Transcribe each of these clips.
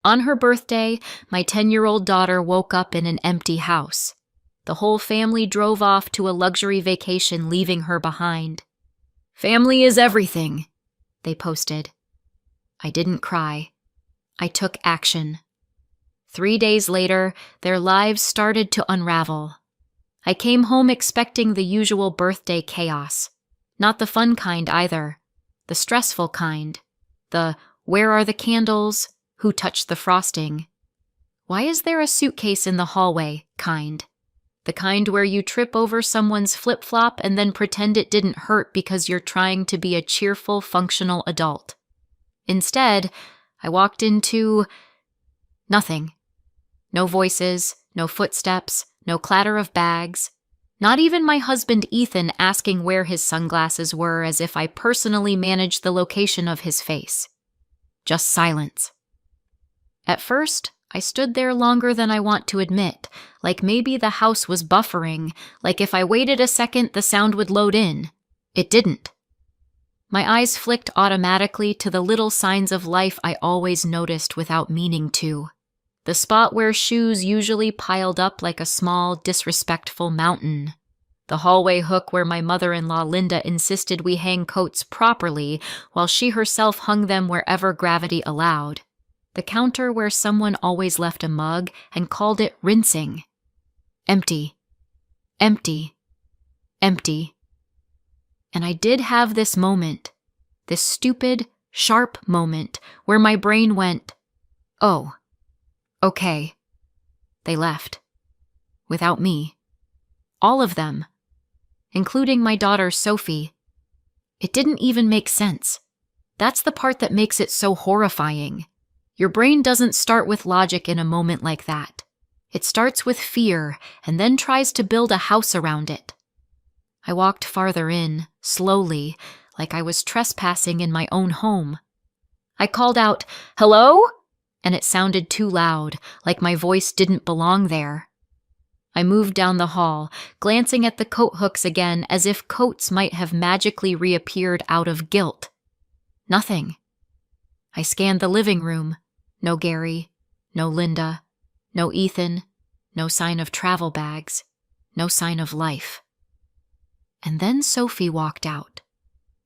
On her birthday, my 10-year-old daughter woke up in an empty house. The whole family drove off to a luxury vacation, leaving her behind. "Family is everything," they posted. I didn't cry. I took action. 3 days later, their lives started to unravel. I came home expecting the usual birthday chaos. Not the fun kind either. The stressful kind. The "where are the candles? Who touched the frosting? Why is there a suitcase in the hallway?" kind. The kind where you trip over someone's flip-flop and then pretend it didn't hurt because you're trying to be a cheerful, functional adult. Instead, I walked into nothing. No voices, no footsteps, no clatter of bags. Not even my husband Ethan asking where his sunglasses were, as if I personally managed the location of his face. Just silence. At first, I stood there longer than I want to admit, like maybe the house was buffering, like if I waited a second the sound would load in. It didn't. My eyes flicked automatically to the little signs of life I always noticed without meaning to. The spot where shoes usually piled up like a small, disrespectful mountain. The hallway hook where my mother-in-law Linda insisted we hang coats properly while she herself hung them wherever gravity allowed. The counter where someone always left a mug and called it rinsing. Empty. Empty. Empty. And I did have this moment, this stupid, sharp moment where my brain went, "Oh, okay." They left. Without me. All of them. Including my daughter Sophie. It didn't even make sense. That's the part that makes it so horrifying. Your brain doesn't start with logic in a moment like that. It starts with fear and then tries to build a house around it. I walked farther in, slowly, like I was trespassing in my own home. I called out, "Hello?" and it sounded too loud, like my voice didn't belong there. I moved down the hall, glancing at the coat hooks again as if coats might have magically reappeared out of guilt. Nothing. I scanned the living room. No Gary, no Linda, no Ethan, no sign of travel bags, no sign of life. And then Sophie walked out.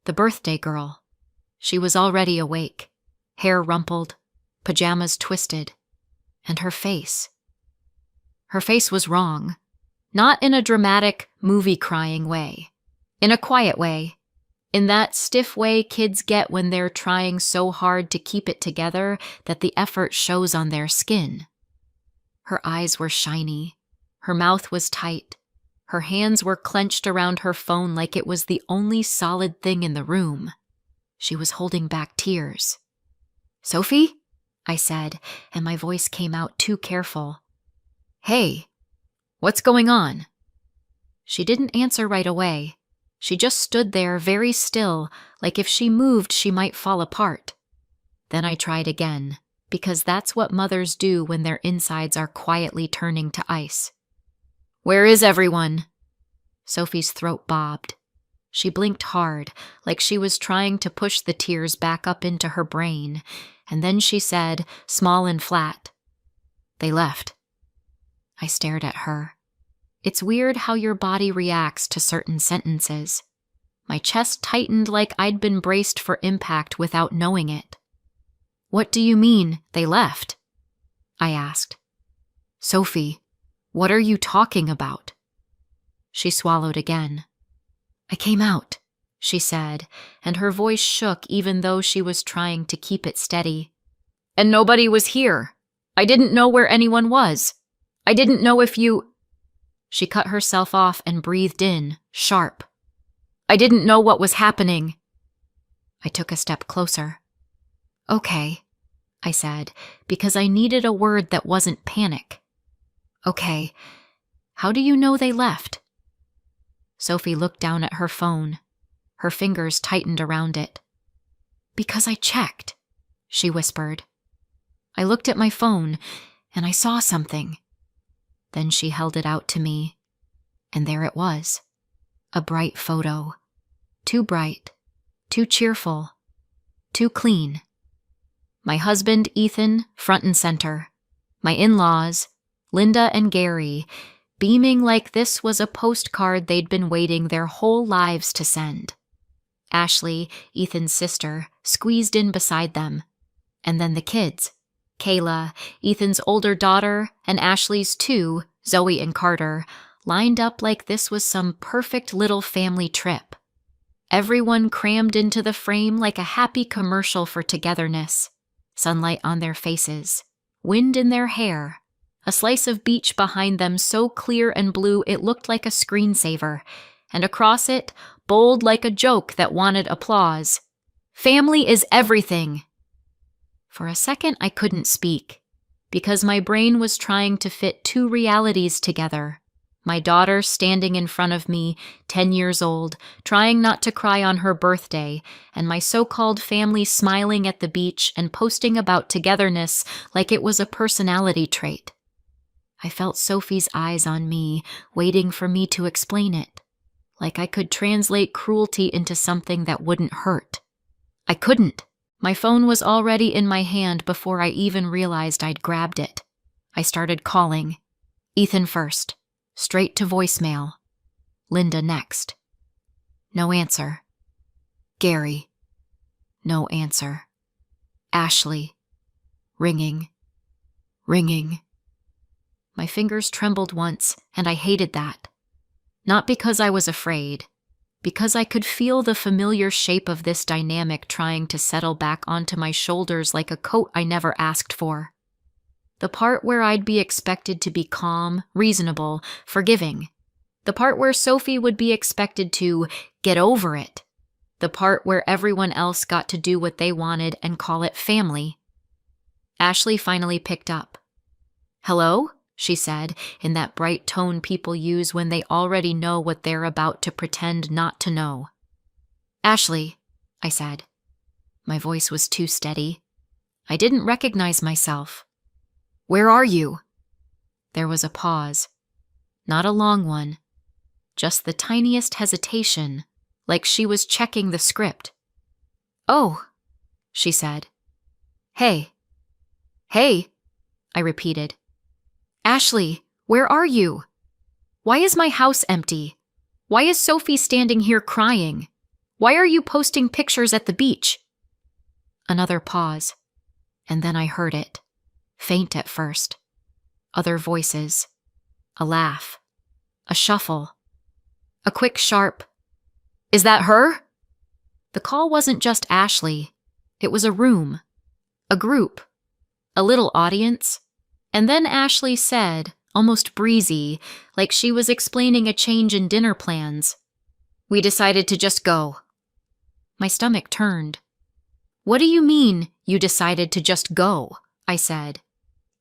The birthday girl. She was already awake, hair rumpled, pajamas twisted, and her face. Her face was wrong. Not in a dramatic, movie-crying way. In a quiet way. In that stiff way kids get when they're trying so hard to keep it together that the effort shows on their skin. Her eyes were shiny. Her mouth was tight. Her hands were clenched around her phone like it was the only solid thing in the room. She was holding back tears. "Sophie?" I said, and my voice came out too careful. "Hey, what's going on?" She didn't answer right away. She just stood there very still, like if she moved she might fall apart. Then I tried again, because that's what mothers do when their insides are quietly turning to ice. "Where is everyone?" Sophie's throat bobbed. She blinked hard, like she was trying to push the tears back up into her brain, and then she said, small and flat, "They left." I stared at her. It's weird how your body reacts to certain sentences. My chest tightened like I'd been braced for impact without knowing it. "What do you mean, they left?" I asked. "Sophie, what are you talking about?" She swallowed again. "I came out," she said, and her voice shook even though she was trying to keep it steady. "And nobody was here. I didn't know where anyone was. I didn't know if you—" She cut herself off and breathed in, sharp. "I didn't know what was happening." I took a step closer. "Okay," I said, because I needed a word that wasn't panic. "Okay, how do you know they left?" Sophie looked down at her phone. Her fingers tightened around it. "Because I checked," she whispered. I looked at my phone, and I saw something. Then she held it out to me, and there it was. A bright photo. Too bright, too cheerful, too clean. My husband, Ethan, front and center. My in-laws, Linda and Gary, beaming like this was a postcard they'd been waiting their whole lives to send. Ashley, Ethan's sister, squeezed in beside them. And then the kids. Kayla, Ethan's older daughter, and Ashley's two, Zoe and Carter, lined up like this was some perfect little family trip. Everyone crammed into the frame like a happy commercial for togetherness. Sunlight on their faces, wind in their hair, a slice of beach behind them so clear and blue it looked like a screensaver, and across it, bold like a joke that wanted applause. Family is everything. For a second, I couldn't speak, because my brain was trying to fit two realities together. My daughter standing in front of me, 10 years old, trying not to cry on her birthday, and my so-called family smiling at the beach and posting about togetherness like it was a personality trait. I felt Sophie's eyes on me, waiting for me to explain it, like I could translate cruelty into something that wouldn't hurt. I couldn't. My phone was already in my hand before I even realized I'd grabbed it. I started calling. Ethan first. Straight to voicemail. Linda next. No answer. Gary. No answer. Ashley. Ringing. Ringing. My fingers trembled once, and I hated that. Not because I was afraid, because I could feel the familiar shape of this dynamic trying to settle back onto my shoulders like a coat I never asked for. The part where I'd be expected to be calm, reasonable, forgiving. The part where Sophie would be expected to get over it. The part where everyone else got to do what they wanted and call it family. Ashley finally picked up. "Hello?" she said, in that bright tone people use when they already know what they're about to pretend not to know. "Ashley," I said. My voice was too steady. I didn't recognize myself. "Where are you?" There was a pause. Not a long one. Just the tiniest hesitation, like she was checking the script. "Oh," she said. "Hey." "Hey," I repeated. "Ashley, where are you? Why is my house empty? Why is Sophie standing here crying? Why are you posting pictures at the beach?" Another pause, and then I heard it. Faint at first. Other voices. A laugh. A shuffle. A quick, sharp, "Is that her?" The call wasn't just Ashley. It was a room. A group. A little audience. And then Ashley said, almost breezy, like she was explaining a change in dinner plans, "We decided to just go." My stomach turned. "What do you mean, you decided to just go?" I said.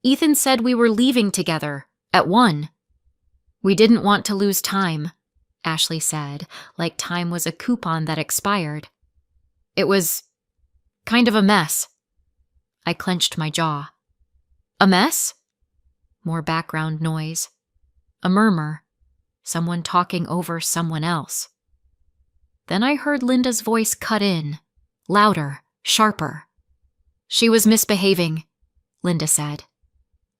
"Ethan said we were leaving together, at 1. "We didn't want to lose time," Ashley said, like time was a coupon that expired. "It was kind of a mess." I clenched my jaw. "A mess?" More background noise. A murmur. Someone talking over someone else. Then I heard Linda's voice cut in, louder, sharper. "She was misbehaving," Linda said.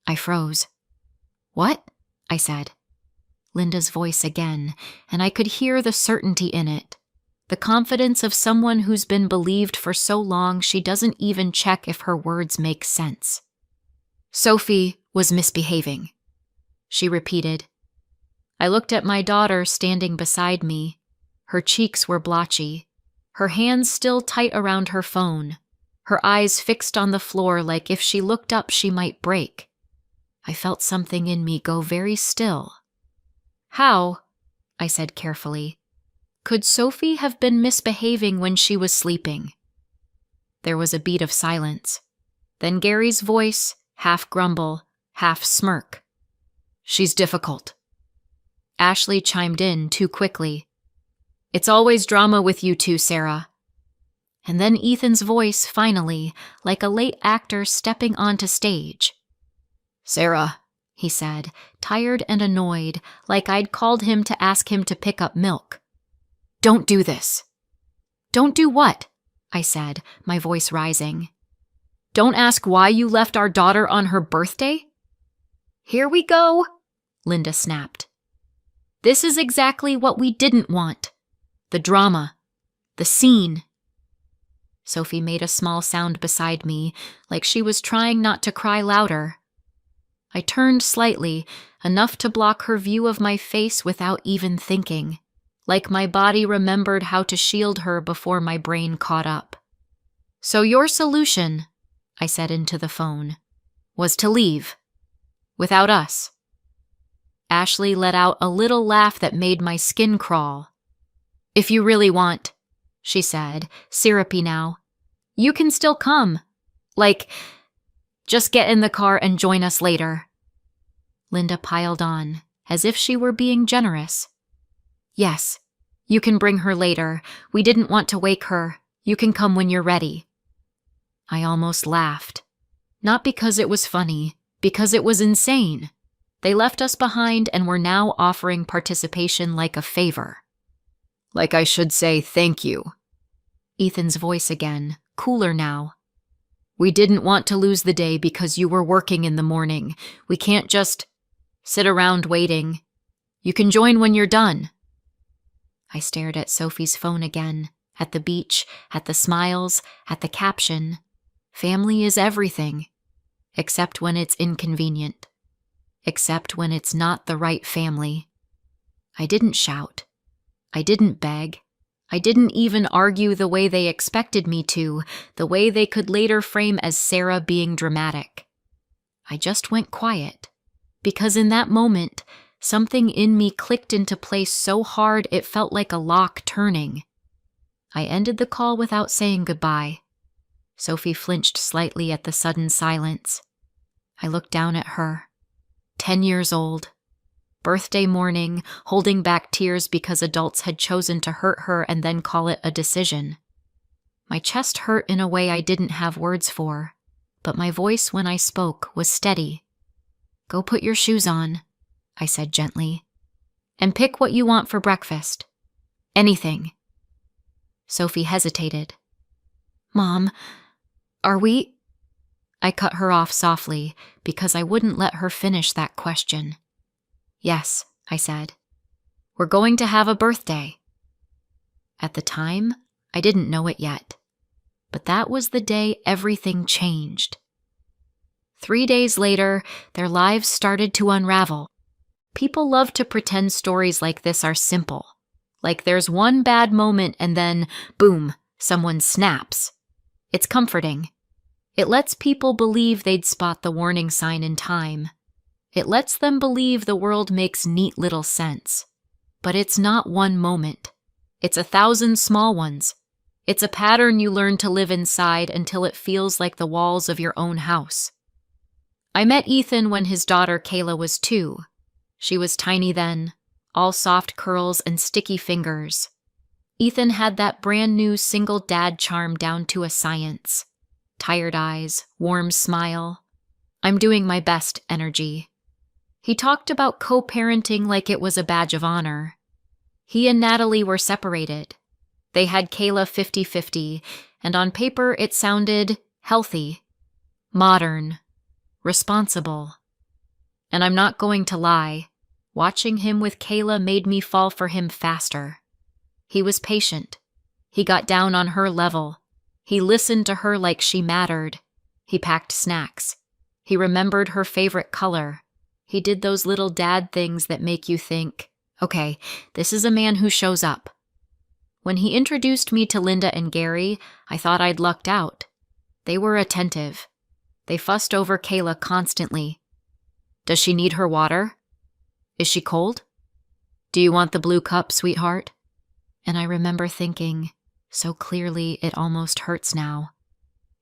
I froze. "What?" I said. Linda's voice again, and I could hear the certainty in it, the confidence of someone who's been believed for so long she doesn't even check if her words make sense. "Sophie was misbehaving," she repeated. I looked at my daughter standing beside me. Her cheeks were blotchy, her hands still tight around her phone, her eyes fixed on the floor like if she looked up she might break. I felt something in me go very still. "How," I said carefully, "could Sophie have been misbehaving when she was sleeping?" There was a beat of silence. Then Gary's voice, half grumble, half smirk. "She's difficult." Ashley chimed in too quickly. "It's always drama with you two, Sarah." And then Ethan's voice finally, like a late actor stepping onto stage. "Sarah," he said, tired and annoyed, like I'd called him to ask him to pick up milk. "Don't do this." "Don't do what?" I said, my voice rising. Don't ask why you left our daughter on her birthday? Here we go, Linda snapped. This is exactly what we didn't want. The drama. The scene. Sophie made a small sound beside me, like she was trying not to cry louder. I turned slightly, enough to block her view of my face without even thinking, like my body remembered how to shield her before my brain caught up. So your solution, I said into the phone, was to leave. Without us. Ashley let out a little laugh that made my skin crawl. If you really want, she said, syrupy now, you can still come. Just get in the car and join us later. Linda piled on, as if she were being generous. Yes, you can bring her later. We didn't want to wake her. You can come when you're ready. I almost laughed. Not because it was funny, because it was insane. They left us behind and were now offering participation like a favor. Like I should say thank you. Ethan's voice again, cooler now. We didn't want to lose the day because you were working in the morning. We can't just sit around waiting. You can join when you're done. I stared at Sophie's phone again, at the beach, at the smiles, at the caption. Family is everything, except when it's inconvenient, except when it's not the right family. I didn't shout. I didn't beg. I didn't even argue the way they expected me to, the way they could later frame as Sarah being dramatic. I just went quiet, because in that moment, something in me clicked into place so hard it felt like a lock turning. I ended the call without saying goodbye. Sophie flinched slightly at the sudden silence. I looked down at her. 10 years old. Birthday morning, holding back tears because adults had chosen to hurt her and then call it a decision. My chest hurt in a way I didn't have words for, but my voice when I spoke was steady. Go put your shoes on, I said gently, and pick what you want for breakfast. Anything. Sophie hesitated. Mom, are we? I cut her off softly because I wouldn't let her finish that question. Yes, I said. We're going to have a birthday. At the time, I didn't know it yet, but that was the day everything changed. 3 days later, their lives started to unravel. People love to pretend stories like this are simple, like there's one bad moment and then, boom, someone snaps. It's comforting. It lets people believe they'd spot the warning sign in time. It lets them believe the world makes neat little sense. But it's not one moment. It's 1,000 small ones. It's a pattern you learn to live inside until it feels like the walls of your own house. I met Ethan when his daughter Kayla was 2. She was tiny then, all soft curls and sticky fingers. Ethan had that brand new single dad charm down to a science. Tired eyes, warm smile. I'm doing my best energy. He talked about co-parenting like it was a badge of honor. He and Natalie were separated. They had Kayla 50-50, and on paper it sounded healthy, modern, responsible. And I'm not going to lie, watching him with Kayla made me fall for him faster. He was patient. He got down on her level. He listened to her like she mattered. He packed snacks. He remembered her favorite color. He did those little dad things that make you think, okay, this is a man who shows up. When he introduced me to Linda and Gary, I thought I'd lucked out. They were attentive. They fussed over Kayla constantly. Does she need her water? Is she cold? Do you want the blue cup, sweetheart? And I remember thinking, so clearly it almost hurts now.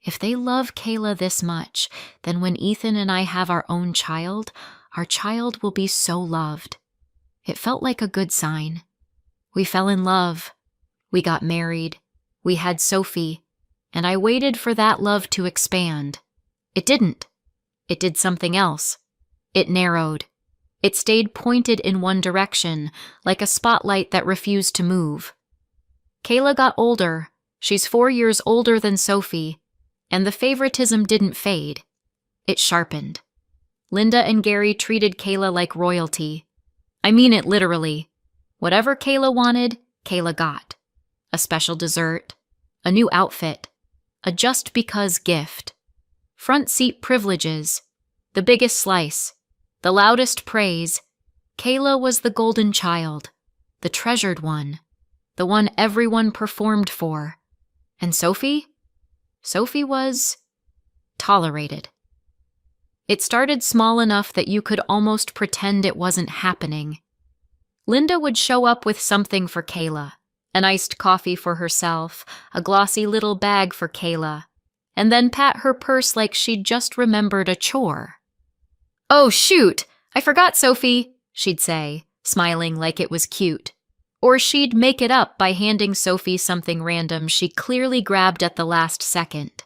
If they love Kayla this much, then when Ethan and I have our own child, our child will be so loved. It felt like a good sign. We fell in love. We got married. We had Sophie. And I waited for that love to expand. It didn't. It did something else. It narrowed. It stayed pointed in one direction, like a spotlight that refused to move. Kayla got older. She's 4 years older than Sophie. And the favoritism didn't fade. It sharpened. Linda and Gary treated Kayla like royalty. I mean it literally. Whatever Kayla wanted, Kayla got. A special dessert, a new outfit, a just because gift. Front seat privileges, the biggest slice, the loudest praise. Kayla was the golden child, the treasured one, the one everyone performed for. And Sophie? Sophie was tolerated. It started small enough that you could almost pretend it wasn't happening. Linda would show up with something for Kayla, an iced coffee for herself, a glossy little bag for Kayla, and then pat her purse like she'd just remembered a chore. "Oh, shoot! I forgot, Sophie," she'd say, smiling like it was cute. Or she'd make it up by handing Sophie something random she clearly grabbed at the last second.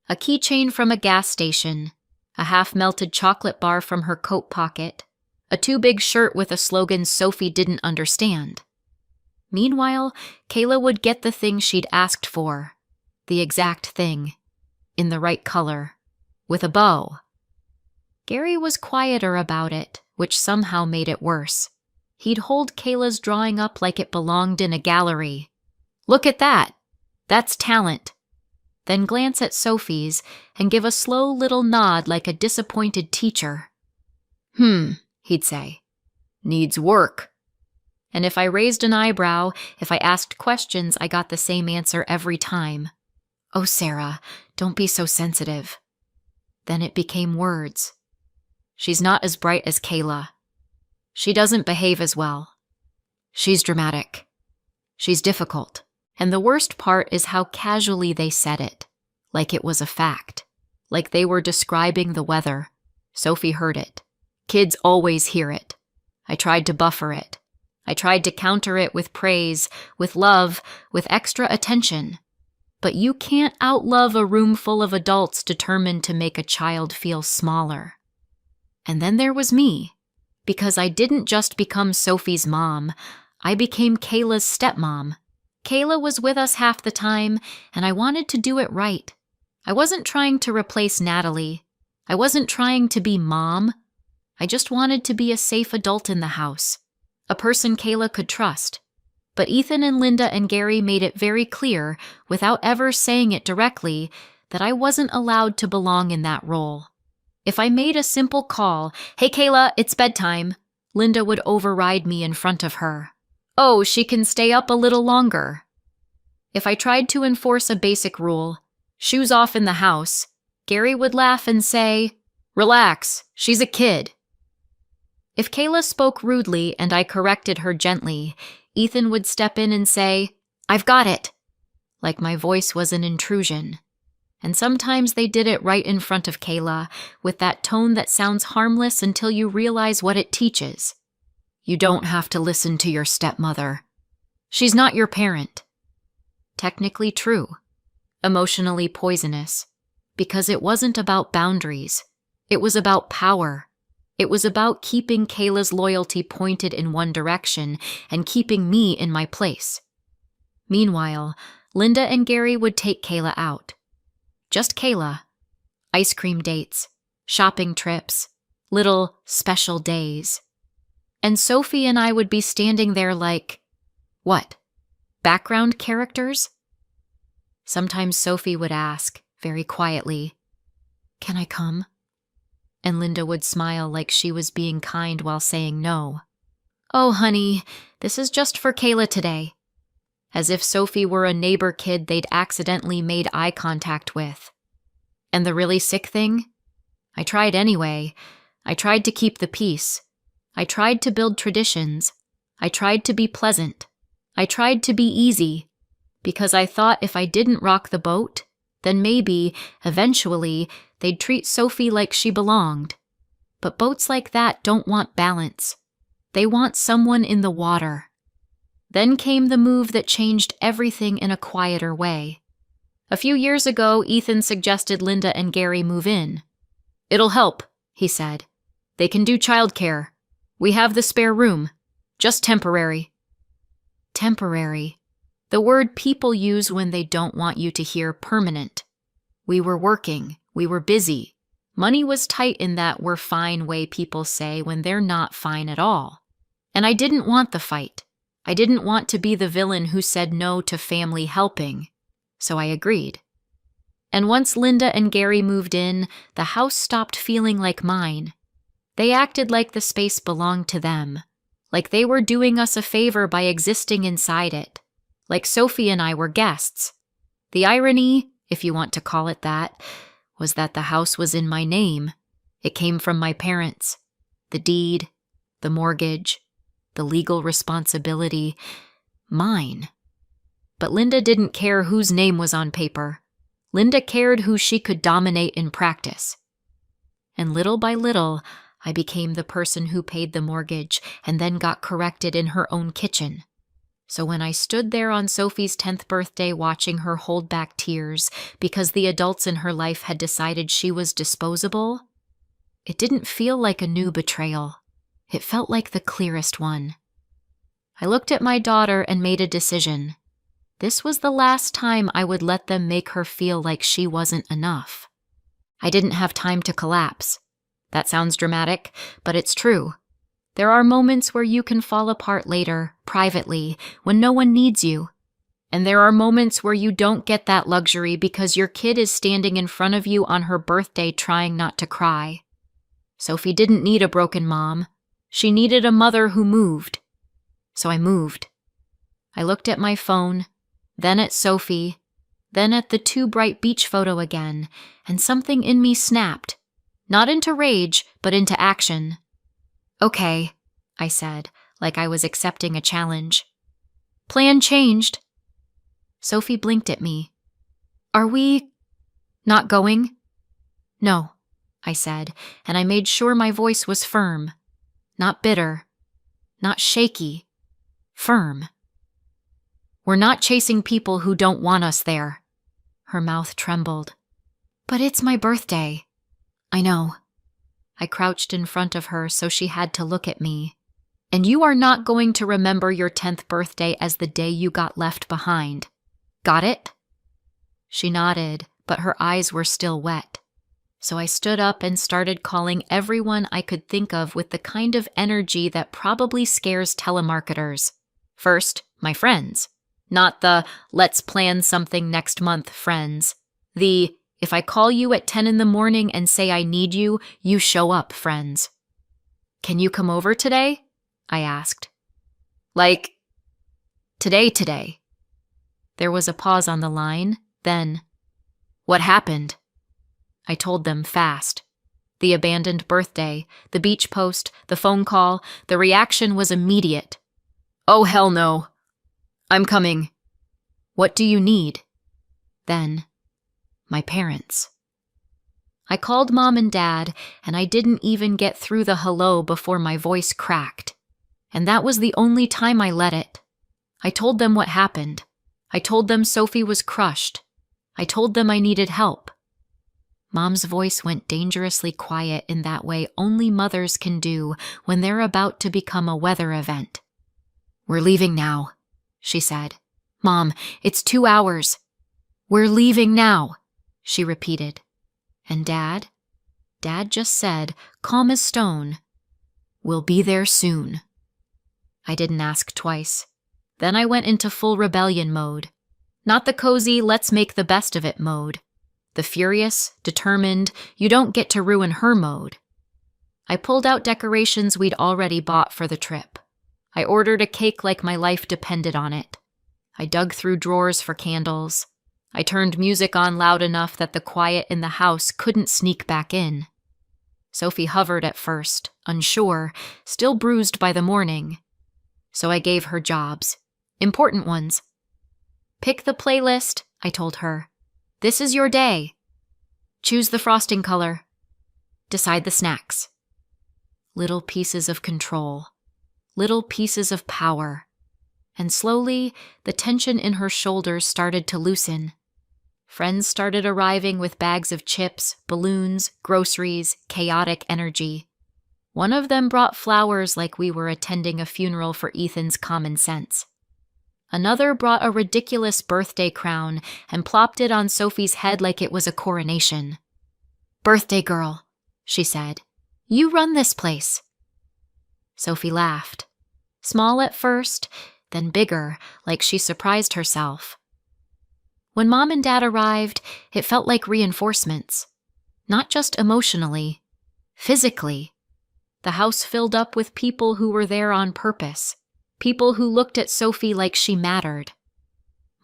A keychain from a gas station, a half-melted chocolate bar from her coat pocket, a too big shirt with a slogan Sophie didn't understand. Meanwhile, Kayla would get the thing she'd asked for, the exact thing, in the right color, with a bow. Gary was quieter about it, which somehow made it worse. He'd hold Kayla's drawing up like it belonged in a gallery. "Look at that! That's talent." Then glance at Sophie's and give a slow little nod like a disappointed teacher. He'd say. "Needs work." And if I raised an eyebrow, if I asked questions, I got the same answer every time. "Oh, Sarah, don't be so sensitive." Then it became words. "She's not as bright as Kayla. She doesn't behave as well. She's dramatic. She's difficult." And the worst part is how casually they said it, like it was a fact, like they were describing the weather. Sophie heard it. Kids always hear it. I tried to buffer it. I tried to counter it with praise, with love, with extra attention. But you can't outlove a room full of adults determined to make a child feel smaller. And then there was me, because I didn't just become Sophie's mom, I became Kayla's stepmom. Kayla was with us half the time, and I wanted to do it right. I wasn't trying to replace Natalie. I wasn't trying to be mom. I just wanted to be a safe adult in the house, a person Kayla could trust. But Ethan and Linda and Gary made it very clear, without ever saying it directly, that I wasn't allowed to belong in that role. If I made a simple call, "Hey Kayla, it's bedtime," Linda would override me in front of her. "Oh, she can stay up a little longer." If I tried to enforce a basic rule, "Shoes off in the house," Gary would laugh and say, "Relax, she's a kid." If Kayla spoke rudely and I corrected her gently, Ethan would step in and say, "I've got it," like my voice was an intrusion. And sometimes they did it right in front of Kayla, with that tone that sounds harmless until you realize what it teaches. You don't have to listen to your stepmother. She's not your parent. Technically true. Emotionally poisonous. Because it wasn't about boundaries. It was about power. It was about keeping Kayla's loyalty pointed in one direction and keeping me in my place. Meanwhile, Linda and Gary would take Kayla out. Just Kayla. Ice cream dates, shopping trips, little special days. And Sophie and I would be standing there like, what? Background characters? Sometimes Sophie would ask, very quietly, "Can I come?" And Linda would smile like she was being kind while saying no. "Oh, honey, this is just for Kayla today." As if Sophie were a neighbor kid they'd accidentally made eye contact with. And the really sick thing? I tried anyway. I tried to keep the peace. I tried to build traditions. I tried to be pleasant. I tried to be easy. Because I thought if I didn't rock the boat, then maybe, eventually, they'd treat Sophie like she belonged. But boats like that don't want balance. They want someone in the water. Then came the move that changed everything in a quieter way. A few years ago, Ethan suggested Linda and Gary move in. "It'll help," he said. "They can do childcare. We have the spare room. Just temporary." Temporary. The word people use when they don't want you to hear permanent. We were working. We were busy. Money was tight in that we're fine way people say when they're not fine at all. And I didn't want the fight. I didn't want to be the villain who said no to family helping. So I agreed. And once Linda and Gary moved in, the house stopped feeling like mine. They acted like the space belonged to them, like they were doing us a favor by existing inside it, like Sophie and I were guests. The irony, if you want to call it that, was that the house was in my name. It came from my parents. The deed, the mortgage, the legal responsibility, mine. But Linda didn't care whose name was on paper. Linda cared who she could dominate in practice. And little by little, I became the person who paid the mortgage and then got corrected in her own kitchen. So when I stood there on Sophie's 10th birthday watching her hold back tears because the adults in her life had decided she was disposable, it didn't feel like a new betrayal. It felt like the clearest one. I looked at my daughter and made a decision. This was the last time I would let them make her feel like she wasn't enough. I didn't have time to collapse. That sounds dramatic, but it's true. There are moments where you can fall apart later, privately, when no one needs you. And there are moments where you don't get that luxury because your kid is standing in front of you on her birthday trying not to cry. Sophie didn't need a broken mom. She needed a mother who moved. So I moved. I looked at my phone, then at Sophie, then at the too bright beach photo again, and something in me snapped. Not into rage, but into action. Okay, I said, like I was accepting a challenge. Plan changed. Sophie blinked at me. Are we not going? No, I said, and I made sure my voice was firm. Not bitter. Not shaky. Firm. We're not chasing people who don't want us there. Her mouth trembled. But it's my birthday. I know. I crouched in front of her so she had to look at me. And you are not going to remember your 10th birthday as the day you got left behind. Got it? She nodded, but her eyes were still wet. So I stood up and started calling everyone I could think of with the kind of energy that probably scares telemarketers. First, my friends. Not the let's plan something next month friends. The if I call you at 10 in the morning and say I need you, you show up friends. Can you come over today? I asked. Like, today. There was a pause on the line, then, what happened? I told them fast. The abandoned birthday, the beach post, the phone call, the reaction was immediate. Oh, hell no. I'm coming. What do you need? Then, my parents. I called Mom and Dad, and I didn't even get through the hello before my voice cracked. And that was the only time I let it. I told them what happened. I told them Sophie was crushed. I told them I needed help. Mom's voice went dangerously quiet in that way only mothers can do when they're about to become a weather event. We're leaving now, she said. Mom, it's 2 hours. We're leaving now, she repeated. And Dad? Dad just said, calm as stone, we'll be there soon. I didn't ask twice. Then I went into full rebellion mode. Not the cozy, let's make the best of it mode. The furious, determined, you don't get to ruin her mode. I pulled out decorations we'd already bought for the trip. I ordered a cake like my life depended on it. I dug through drawers for candles. I turned music on loud enough that the quiet in the house couldn't sneak back in. Sophie hovered at first, unsure, still bruised by the morning. So I gave her jobs. Important ones. Pick the playlist, I told her. This is your day. Choose the frosting color. Decide the snacks. Little pieces of control. Little pieces of power. And slowly, the tension in her shoulders started to loosen. Friends started arriving with bags of chips, balloons, groceries, chaotic energy. One of them brought flowers like we were attending a funeral for Ethan's common sense. Another brought a ridiculous birthday crown and plopped it on Sophie's head like it was a coronation. "Birthday girl," she said. "You run this place." Sophie laughed. Small at first, then bigger, like she surprised herself. When Mom and Dad arrived, it felt like reinforcements. Not just emotionally, physically. The house filled up with people who were there on purpose. People who looked at Sophie like she mattered.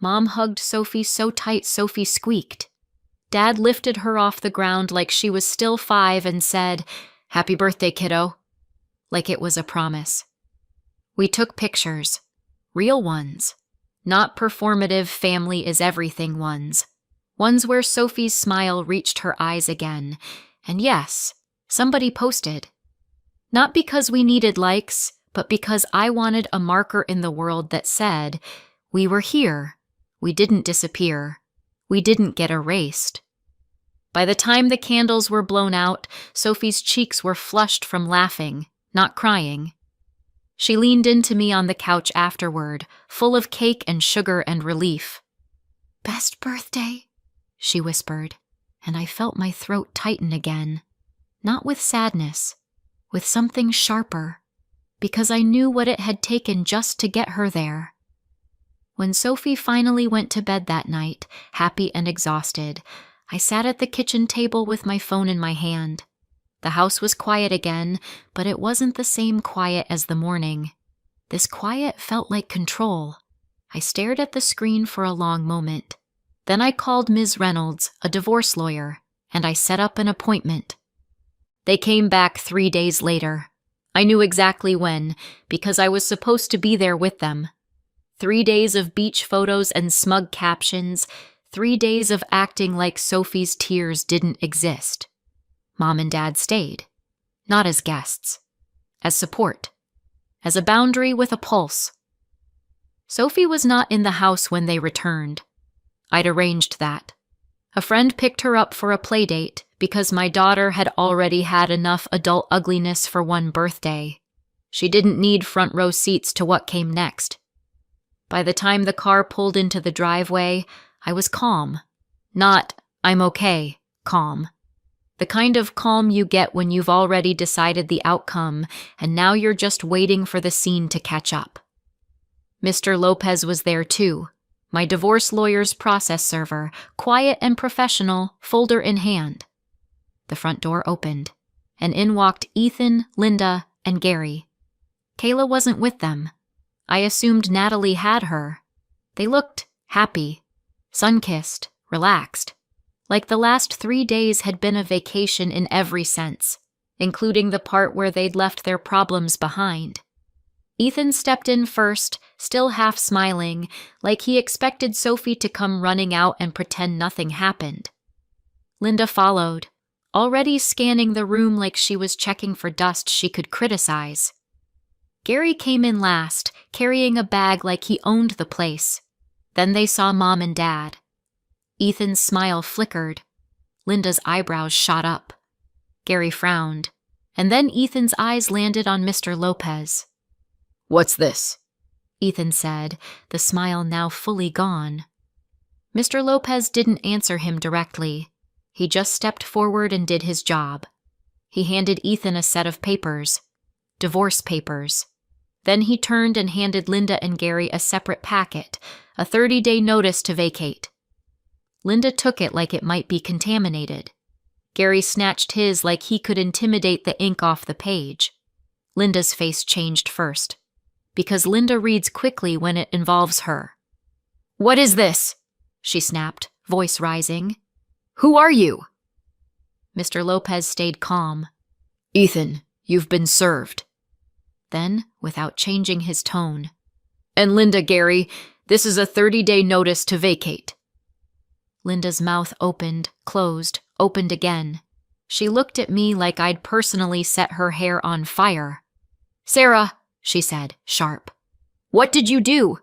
Mom hugged Sophie so tight Sophie squeaked. Dad lifted her off the ground like she was still 5 and said, "Happy birthday, kiddo," like it was a promise. We took pictures, real ones, not performative family is everything ones where Sophie's smile reached her eyes again. And yes, somebody posted. Not because we needed likes, but because I wanted a marker in the world that said, we were here, we didn't disappear, we didn't get erased. By the time the candles were blown out, Sophie's cheeks were flushed from laughing, not crying. She leaned into me on the couch afterward, full of cake and sugar and relief. "Best birthday," she whispered, and I felt my throat tighten again. Not with sadness, with something sharper, because I knew what it had taken just to get her there. When Sophie finally went to bed that night, happy and exhausted, I sat at the kitchen table with my phone in my hand. The house was quiet again, but it wasn't the same quiet as the morning. This quiet felt like control. I stared at the screen for a long moment. Then I called Ms. Reynolds, a divorce lawyer, and I set up an appointment. They came back 3 days later. I knew exactly when, because I was supposed to be there with them. 3 days of beach photos and smug captions, 3 days of acting like Sophie's tears didn't exist. Mom and Dad stayed, not as guests, as support, as a boundary with a pulse. Sophie was not in the house when they returned. I'd arranged that. A friend picked her up for a play date because my daughter had already had enough adult ugliness for one birthday. She didn't need front row seats to what came next. By the time the car pulled into the driveway, I was calm. Not, "I'm okay," calm. The kind of calm you get when you've already decided the outcome and now you're just waiting for the scene to catch up. Mr. Lopez was there too, my divorce lawyer's process server, quiet and professional, folder in hand. The front door opened, and in walked Ethan, Linda, and Gary. Kayla wasn't with them. I assumed Natalie had her. They looked happy, sun-kissed, relaxed. Like the last 3 days had been a vacation in every sense, including the part where they'd left their problems behind. Ethan stepped in first, still half smiling, like he expected Sophie to come running out and pretend nothing happened. Linda followed, already scanning the room like she was checking for dust she could criticize. Gary came in last, carrying a bag like he owned the place. Then they saw Mom and Dad. Ethan's smile flickered. Linda's eyebrows shot up. Gary frowned, and then Ethan's eyes landed on Mr. Lopez. "What's this?" Ethan said, the smile now fully gone. Mr. Lopez didn't answer him directly. He just stepped forward and did his job. He handed Ethan a set of papers, divorce papers. Then he turned and handed Linda and Gary a separate packet, a 30-day notice to vacate. Linda took it like it might be contaminated. Gary snatched his like he could intimidate the ink off the page. Linda's face changed first, because Linda reads quickly when it involves her. "What is this?" she snapped, voice rising. "Who are you?" Mr. Lopez stayed calm. "Ethan, you've been served." Then, without changing his tone, "And Linda, Gary, this is a 30-day notice to vacate." Linda's mouth opened, closed, opened again. She looked at me like I'd personally set her hair on fire. "Sarah," she said, sharp, "what did you do?"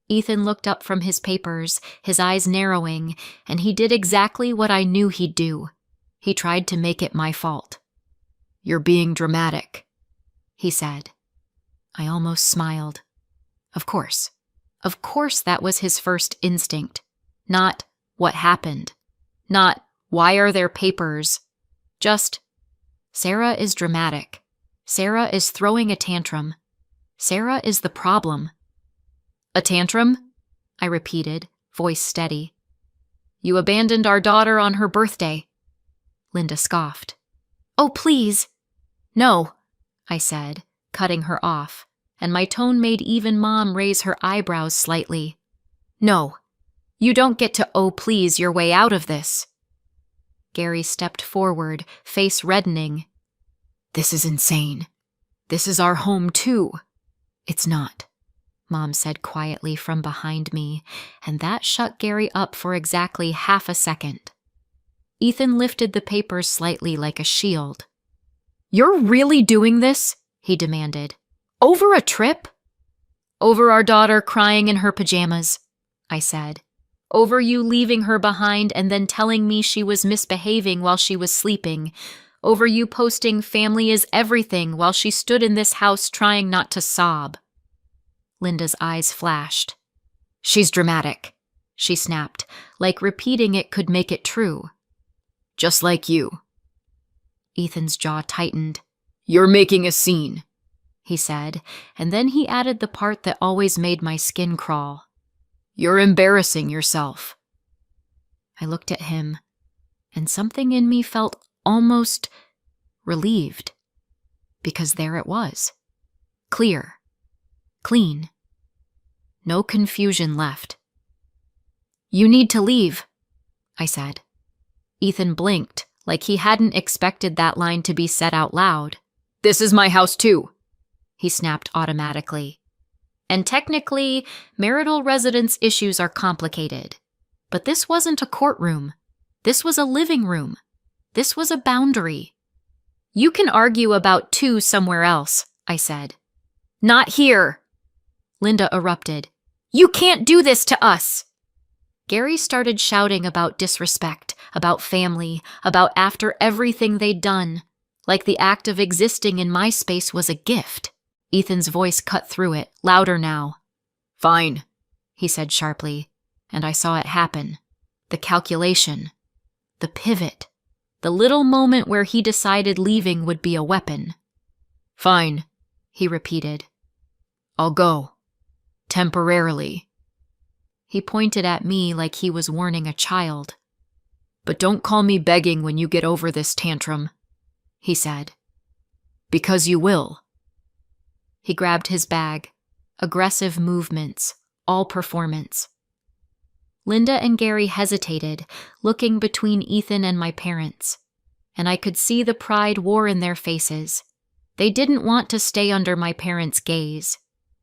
Ethan looked up from his papers, his eyes narrowing, and he did exactly what I knew he'd do. He tried to make it my fault. "You're being dramatic," he said. I almost smiled. Of course. Of course that was his first instinct. Not, what happened? Not, why are there papers? Just, Sarah is dramatic. Sarah is throwing a tantrum. Sarah is the problem. A tantrum? I repeated, voice steady. You abandoned our daughter on her birthday. Linda scoffed. Oh, please. No, I said, cutting her off, and my tone made even Mom raise her eyebrows slightly. No, you don't get to oh please your way out of this. Gary stepped forward, face reddening. This is insane. This is our home too. It's not, Mom said quietly from behind me, and that shut Gary up for exactly half a second. Ethan lifted the papers slightly like a shield. You're really doing this? He demanded. Over a trip? Over our daughter crying in her pajamas, I said. Over you leaving her behind and then telling me she was misbehaving while she was sleeping. Over you posting family is everything while she stood in this house trying not to sob. Linda's eyes flashed. She's dramatic, she snapped, like repeating it could make it true. Just like you. Ethan's jaw tightened. You're making a scene, he said, and then he added the part that always made my skin crawl. You're embarrassing yourself. I looked at him, and something in me felt almost relieved, because there it was. Clear. Clean. No confusion left. You need to leave, I said. Ethan blinked, like he hadn't expected that line to be said out loud. This is my house too, he snapped automatically. And technically, marital residence issues are complicated. But this wasn't a courtroom. This was a living room. This was a boundary. You can argue about two somewhere else, I said. Not here, Linda erupted. You can't do this to us. Gary started shouting about disrespect, about family, about after everything they'd done, like the act of existing in my space was a gift. Ethan's voice cut through it, louder now. Fine, he said sharply, and I saw it happen. The calculation, the pivot, the little moment where he decided leaving would be a weapon. Fine, he repeated. I'll go. Temporarily. He pointed at me like he was warning a child. But don't call me begging when you get over this tantrum, he said. Because you will. He grabbed his bag. Aggressive movements, all performance. Linda and Gary hesitated, looking between Ethan and my parents, and I could see the pride war in their faces. They didn't want to stay under my parents' gaze.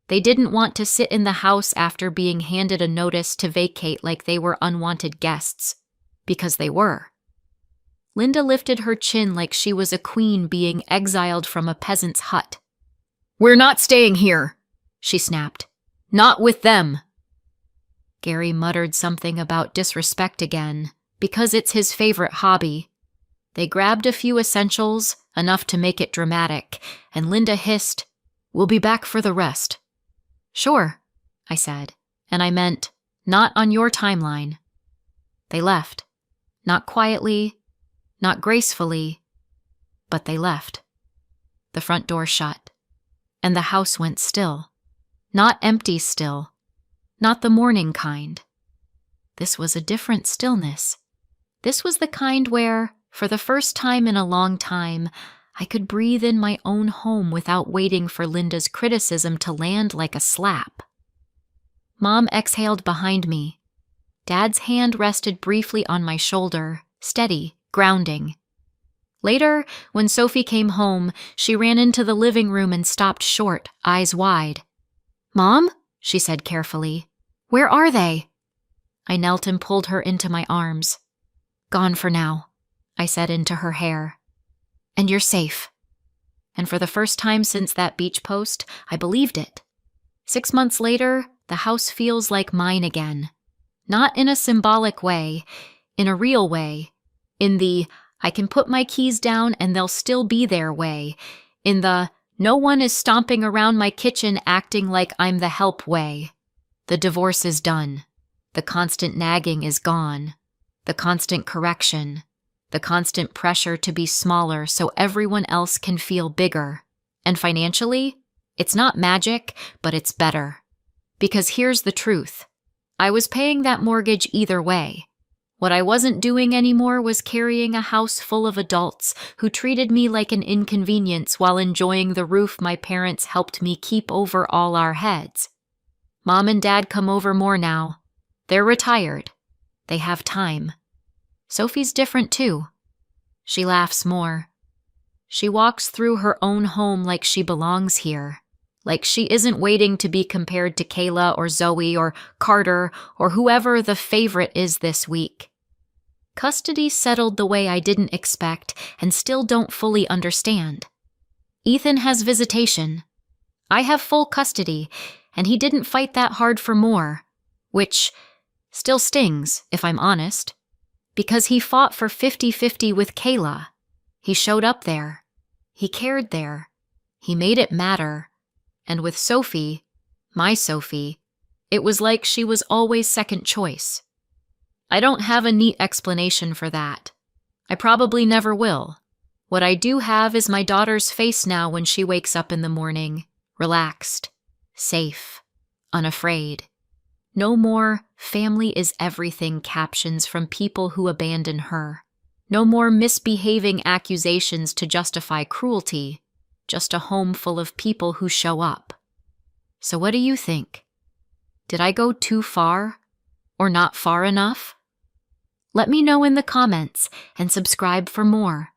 They didn't want to sit in the house after being handed a notice to vacate like they were unwanted guests, because they were. Linda lifted her chin like she was a queen being exiled from a peasant's hut. We're not staying here, she snapped. Not with them. Gary muttered something about disrespect again, because it's his favorite hobby. They grabbed a few essentials, enough to make it dramatic, and Linda hissed, We'll be back for the rest. Sure, I said, and I meant, not on your timeline. They left. Not quietly, not gracefully, but they left. The front door shut, and the house went still. Not empty still, not the morning kind. This was a different stillness. This was the kind where, for the first time in a long time, I could breathe in my own home without waiting for Linda's criticism to land like a slap. Mom exhaled behind me. Dad's hand rested briefly on my shoulder, steady, grounding. Later, when Sophie came home, she ran into the living room and stopped short, eyes wide. Mom, she said carefully, where are they? I knelt and pulled her into my arms. Gone for now, I said into her hair. And you're safe. And for the first time since that beach post, I believed it. 6 months later, the house feels like mine again. Not in a symbolic way, in a real way. In the, I can put my keys down and they'll still be there way. In the, no one is stomping around my kitchen acting like I'm the help way. The divorce is done. The constant nagging is gone. The constant correction. The constant pressure to be smaller so everyone else can feel bigger. And financially, it's not magic, but it's better. Because here's the truth. I was paying that mortgage either way. What I wasn't doing anymore was carrying a house full of adults who treated me like an inconvenience while enjoying the roof my parents helped me keep over all our heads. Mom and Dad come over more now. They're retired. They have time. Sophie's different too. She laughs more. She walks through her own home like she belongs here. Like she isn't waiting to be compared to Kayla or Zoe or Carter or whoever the favorite is this week. Custody settled the way I didn't expect and still don't fully understand. Ethan has visitation. I have full custody, and he didn't fight that hard for more, which still stings, if I'm honest, because he fought for 50-50 with Kayla. He showed up there. He cared there. He made it matter. And with Sophie, my Sophie, it was like she was always second choice. I don't have a neat explanation for that. I probably never will. What I do have is my daughter's face now when she wakes up in the morning, relaxed, safe, unafraid. No more "family is everything" captions from people who abandon her. No more misbehaving accusations to justify cruelty. Just a home full of people who show up. So what do you think? Did I go too far? Or not far enough? Let me know in the comments and subscribe for more.